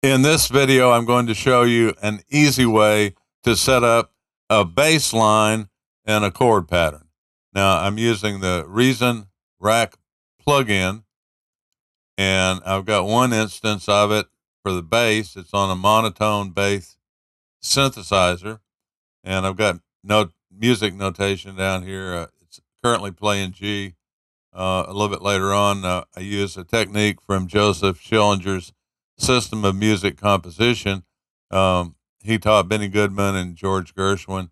In this video, I'm going to show you an easy way to set up a bass line and a chord pattern. Now, I'm using the Reason Rack plugin, and I've got one instance of it for the bass. It's on a monotone bass synthesizer, and I've got music notation down here. It's currently playing G. A little bit later on, I use a technique from Joseph Schillinger's system of music composition. He taught Benny Goodman and George Gershwin.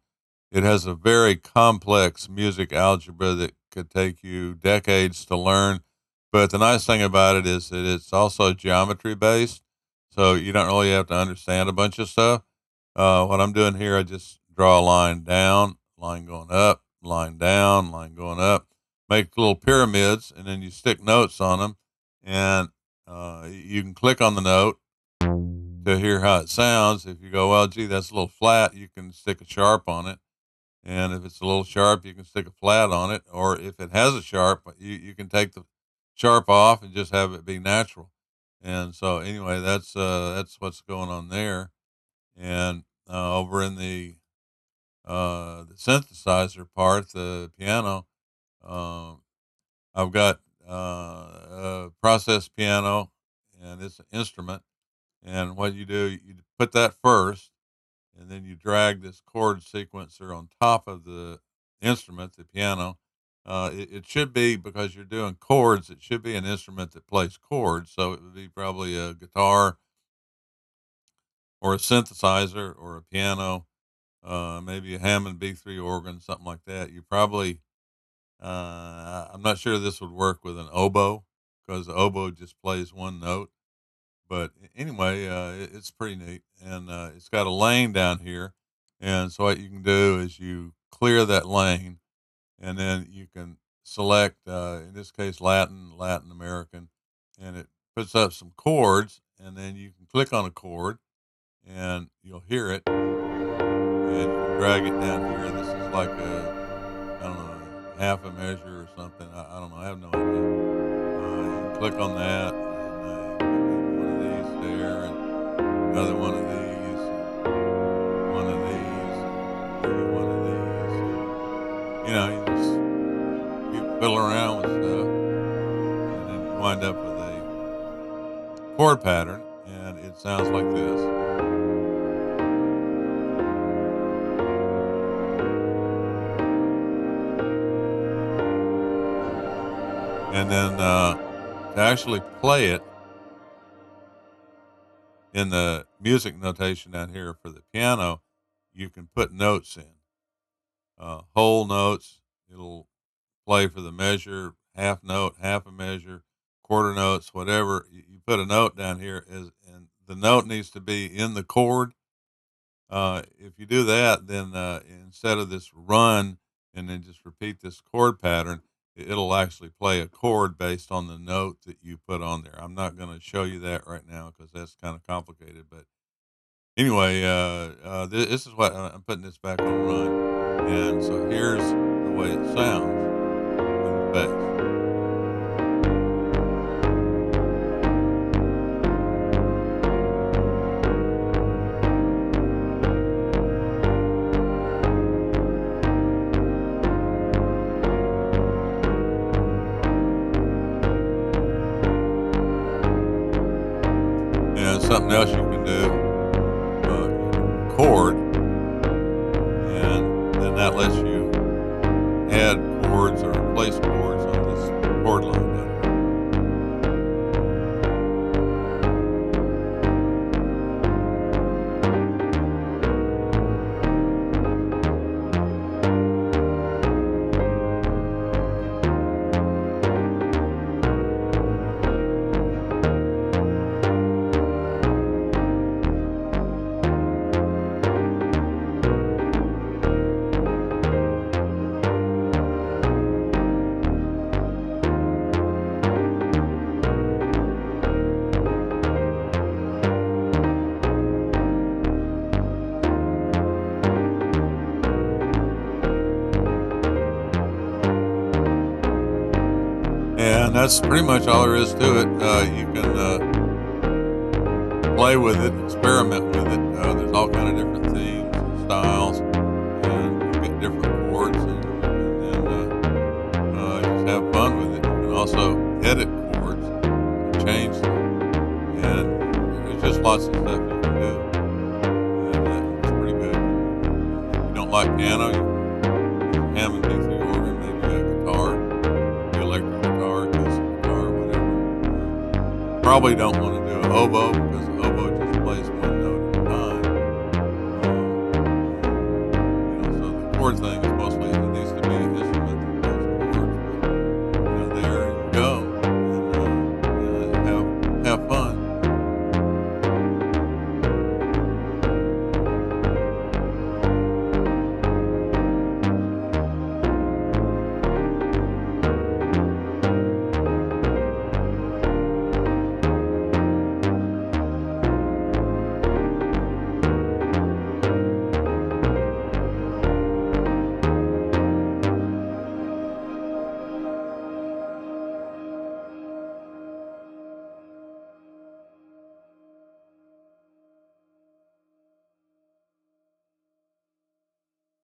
It has a very complex music algebra that could take you decades to learn. But the nice thing about it is that it's also geometry based, so you don't really have to understand a bunch of stuff. What I'm doing here, I just draw a line down, line going up, line down, line going up, make little pyramids, and then you stick notes on them, and you can click on the note to hear how it sounds. If you go, well, gee, that's a little flat, you can stick a sharp on it. And if it's a little sharp, you can stick a flat on it. Or if it has a sharp, you can take the sharp off and just have it be natural. And so anyway, that's what's going on there. And over in the synthesizer part, the piano, um, I've got a process piano, and it's an instrument. And what you do, you put that first, and then you drag this chord sequencer on top of the instrument, the piano. It should be, because you're doing chords, it should be an instrument that plays chords. So it would be probably a guitar or a synthesizer or a piano, maybe a Hammond B3 organ, something like that. You probably, I'm not sure this would work with an oboe, because the oboe just plays one note. But anyway, it's pretty neat, and it's got a lane down here. And so what you can do is you clear that lane, and then you can select, in this case, Latin American, and it puts up some chords, and then you can click on a chord, and you'll hear it, and you can drag it down here. This is like a, I don't know, half a measure or something. I don't know. I have no idea. You can click on that, and one of these there, and another one of these, and one of these, and maybe one of these. And, you just keep fiddling around with stuff, and then you wind up with a chord pattern, and it sounds like this. And then to actually play it in the music notation down here for the piano, you can put notes in, whole notes. It'll play for the measure, half note, half a measure, quarter notes, whatever. You put a note down here, and the note needs to be in the chord. If you do that, then instead of this run and then just repeat this chord pattern, it'll actually play a chord based on the note that you put on there. I'm not going to show you that right now because that's kind of complicated. But anyway, this is what I'm putting this back on run. And so here's the way it sounds with the bass. And something else you can do, you can chord, and then that lets you add chords or replace chords on this chord line down And that's pretty much all there is to it. You can play with it, experiment with it. There's all kind of different themes and styles, and you get different chords, and then just have fun with it. You can also edit chords and change them, and there's just lots of stuff you can do, and it's pretty good. If you don't like piano, you can Hammond B3 organ, maybe a guitar, the electric guitar, acoustic guitar, whatever. Probably don't want to do an oboe, because the oboe just plays one note at a time. So the chord thing